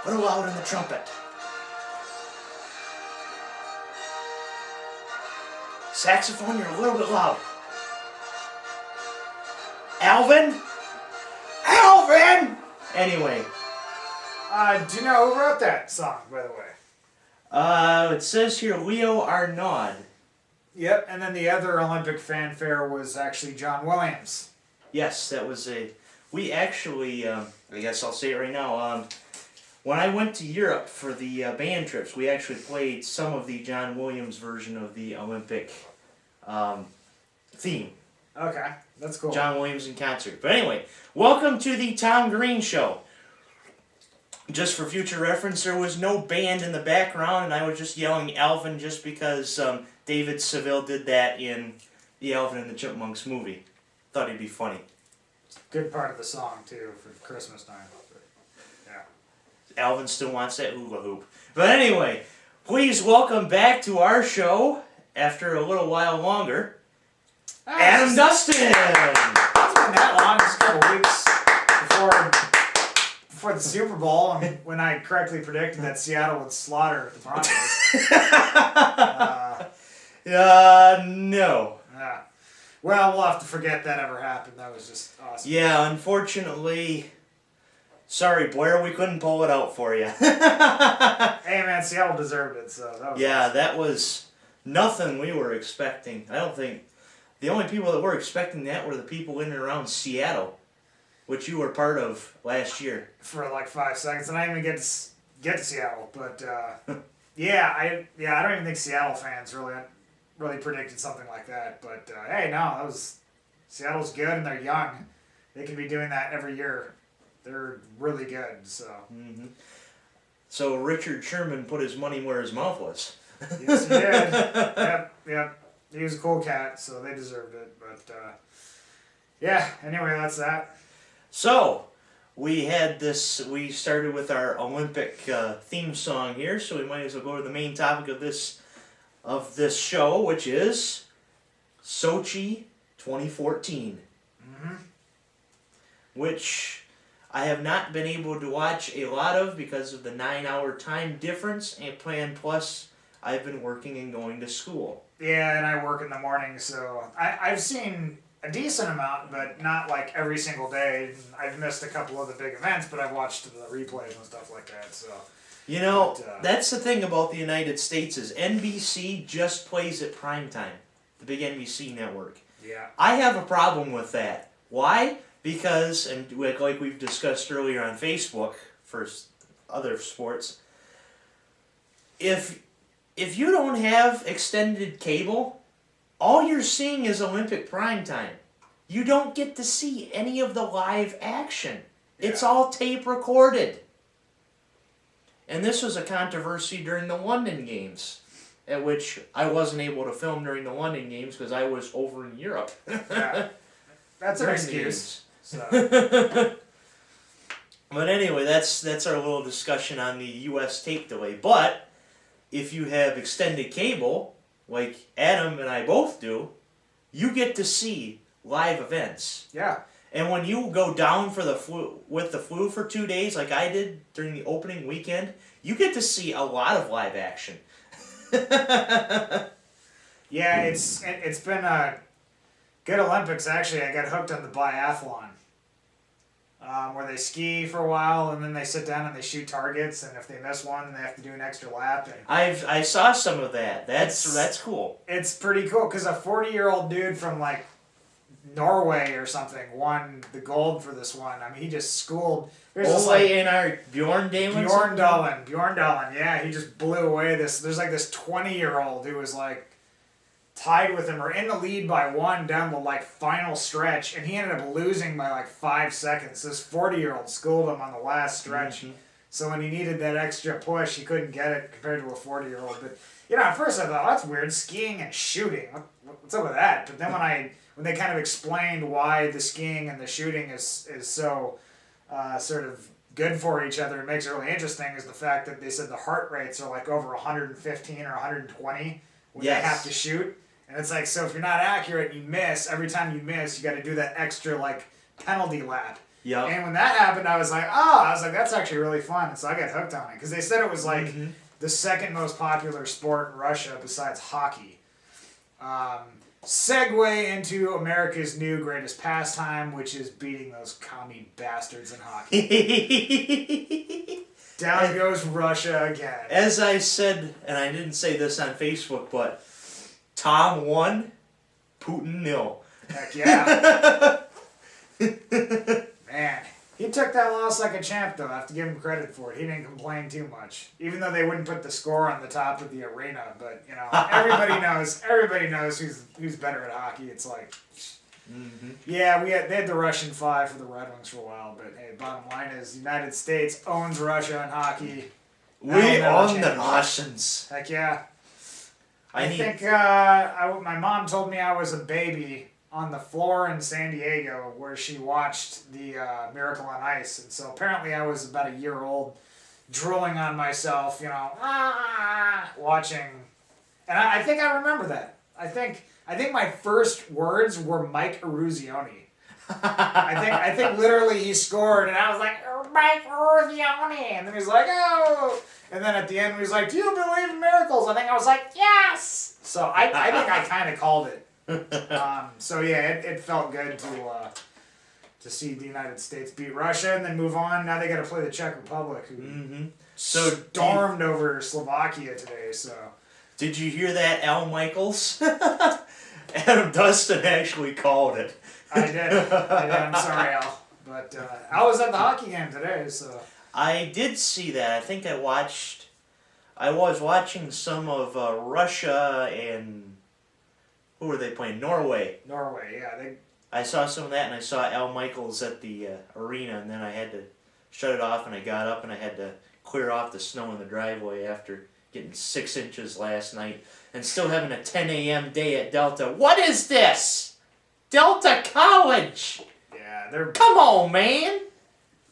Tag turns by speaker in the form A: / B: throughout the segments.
A: Put it loud in the trumpet. Saxophone, you're a little bit loud. Alvin? Alvin! Anyway.
B: Do you know who wrote that song, by the way?
A: It says here Leo Arnaud.
B: Yep, and then the other Olympic fanfare was actually John Williams.
A: Yes, that was a... We actually, I guess I'll say it right now, when I went to Europe for the band trips, we actually played some of the John Williams version of the Olympic theme.
B: Okay, that's cool.
A: John Williams in concert. But anyway, welcome to the Tom Greene Show. Just for future reference, there was no band in the background, and I was just yelling Alvin just because David Seville did that in the Alvin and the Chipmunks movie. Thought he'd be funny.
B: Good part of the song, too, for Christmas time. Yeah.
A: Alvin still wants that hula hoop. But anyway, please welcome back to our show, after a little while longer, Adam Dustin!
B: It's been that long, just a couple weeks before the Super Bowl, and when I correctly predicted that Seattle would slaughter the Broncos.
A: No.
B: Well, we'll have to forget that ever happened. That was just awesome.
A: Yeah, unfortunately, sorry Blair, we couldn't pull it out for you.
B: Hey man, Seattle deserved it, so that was awesome.
A: That was nothing we were expecting. I don't think, the only people that were expecting that were the people in and around Seattle, which you were part of last year.
B: For like 5 seconds, and I didn't even get to Seattle, but I don't even think Seattle fans really predicted something like that. But hey, no, Seattle's good and they're young. They can be doing that every year. They're really good. So.
A: Mm-hmm. So Richard Sherman put his money where his mouth was.
B: Yes, he did. Yep. He was a cool cat, so they deserved it. But anyway, that's that.
A: So we started with our Olympic theme song here, so we might as well go to the main topic of this show, which is Sochi 2014.
B: Mm-hmm.
A: Which I have not been able to watch a lot of because of the 9-hour time difference, and plus I've been working and going to school.
B: Yeah, and I work in the morning, so I've seen a decent amount, but not like every single day. I've missed a couple of the big events, but I've watched the replays and stuff like that, so...
A: You know, that's the thing about the United States is NBC just plays at primetime, the big NBC network.
B: Yeah.
A: I have a problem with that. Why? Because, and like we've discussed earlier on Facebook for other sports, if you don't have extended cable, all you're seeing is Olympic primetime. You don't get to see any of the live action. Yeah. It's all tape recorded. And this was a controversy during the London Games, at which I wasn't able to film during the London Games because I was over in Europe.
B: Yeah. That's an excuse. So.
A: But anyway, that's our little discussion on the U.S. tape delay. But if you have extended cable, like Adam and I both do, you get to see live events.
B: Yeah.
A: And when you go down for the flu for 2 days, like I did during the opening weekend, you get to see a lot of live action.
B: Yeah, it's been a good Olympics. Actually, I got hooked on the biathlon, where they ski for a while and then they sit down and they shoot targets, and if they miss one, they have to do an extra lap. And
A: I saw some of that. That's cool.
B: It's pretty cool because a 40-year-old dude from like Norway or something won the gold for this one. I mean, he just schooled.
A: In our Bjorn
B: Dalen, yeah, he just blew away this. There's like this 20-year-old who was like tied with him or in the lead by one down the like final stretch, and he ended up losing by like 5 seconds. This 40-year-old schooled him on the last stretch. Mm-hmm. So when he needed that extra push, he couldn't get it compared to a 40-year-old. But at first I thought, that's weird, skiing and shooting. What's up with that? But then when they kind of explained why the skiing and the shooting is so sort of good for each other, it makes it really interesting, is the fact that they said the heart rates are like over 115 or 120 when they have to shoot. And it's like, so if you're not accurate, you miss. Every time you miss, you got to do that extra like penalty lap.
A: Yep.
B: And when that happened, I was like, that's actually really fun. And so I got hooked on it because they said it was like the second most popular sport in Russia besides hockey. Segue into America's new greatest pastime, which is beating those commie bastards in hockey. Down goes Russia again.
A: As I said, and I didn't say this on Facebook, but Tom won, Putin nil.
B: Heck yeah. Man, he took that loss like a champ, though. I have to give him credit for it. He didn't complain too much, even though they wouldn't put the score on the top of the arena. But you know, everybody knows who's better at hockey. It's like, yeah, they had the Russian 5 for the Red Wings for a while. But hey, bottom line is, the United States owns Russia in hockey.
A: We own the Russians.
B: Heck yeah. I think my mom told me I was a baby on the floor in San Diego where she watched the Miracle on Ice. And so apparently I was about a year old, drooling on myself, watching. And I think I remember that. I think my first words were Mike Eruzione. I think literally he scored, and I was like, Mike Eruzione! And then he's like, oh! And then at the end he was like, do you believe in miracles? I think I was like, yes! So I think I kind of called it. So yeah, it felt good to see the United States beat Russia and then move on. Now they got to play the Czech Republic, who stormed over Slovakia today. So
A: did you hear that, Al Michaels? Adam Dustin actually called it.
B: I did. I'm sorry, Al, but I was at the hockey game today, so
A: I did see that. I think I was watching some of Russia and. Who were they playing? Norway.
B: Norway, yeah.
A: I saw some of that, and I saw Al Michaels at the arena, and then I had to shut it off, and I got up, and I had to clear off the snow in the driveway after getting 6 inches last night, and still having a 10 a.m. day at Delta. What is this? Delta College!
B: Yeah,
A: Come on, man!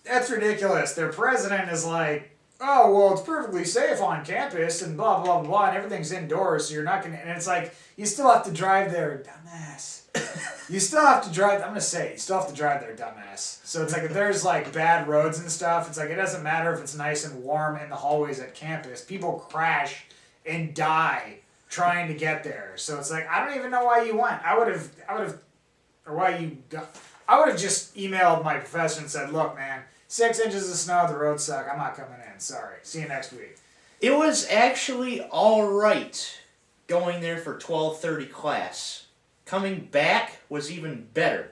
B: That's ridiculous. Their president is like, oh, well, it's perfectly safe on campus and blah, blah, blah, and everything's indoors, so you're not going to... And it's like, you still have to drive there, dumbass. You still have to drive... I'm going to say, you still have to drive there, dumbass. So it's like, if there's, like, bad roads and stuff, it's like, it doesn't matter if it's nice and warm in the hallways at campus. People crash and die trying to get there. So it's like, I don't even know why you went. I would have just emailed my professor and said, look, man, 6 inches of snow, the roads suck. I'm not coming in. Sorry. See you next week.
A: It was actually all right going there for 12:30 class. Coming back was even better.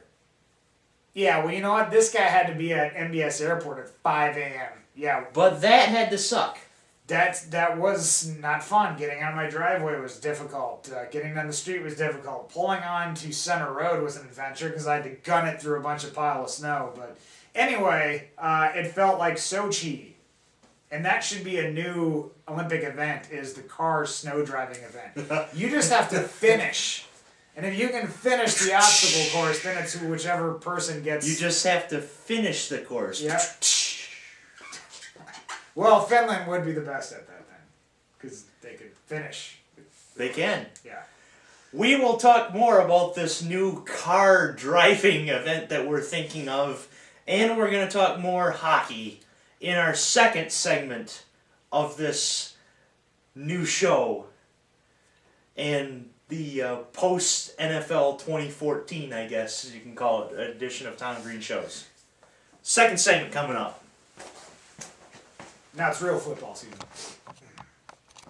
B: Yeah, well, you know what? This guy had to be at MBS Airport at 5 a.m. Yeah.
A: But that had to suck.
B: That was not fun. Getting out of my driveway was difficult. Getting down the street was difficult. Pulling on to Center Road was an adventure because I had to gun it through a bunch of pile of snow. But anyway, it felt like Sochi. And that should be a new Olympic event, is the car snow driving event. You just have to finish. And if you can finish the obstacle course, then it's whichever person gets...
A: You just have to finish the course.
B: Yep. Well, Finland would be the best at that then, because they could finish.
A: They can.
B: Yeah.
A: We will talk more about this new car driving event that we're thinking of, and we're going to talk more hockey in our second segment of this new show and the post-NFL 2014, I guess you can call it, edition of Tom Greene Shows. Second segment coming up.
B: Now it's real football season.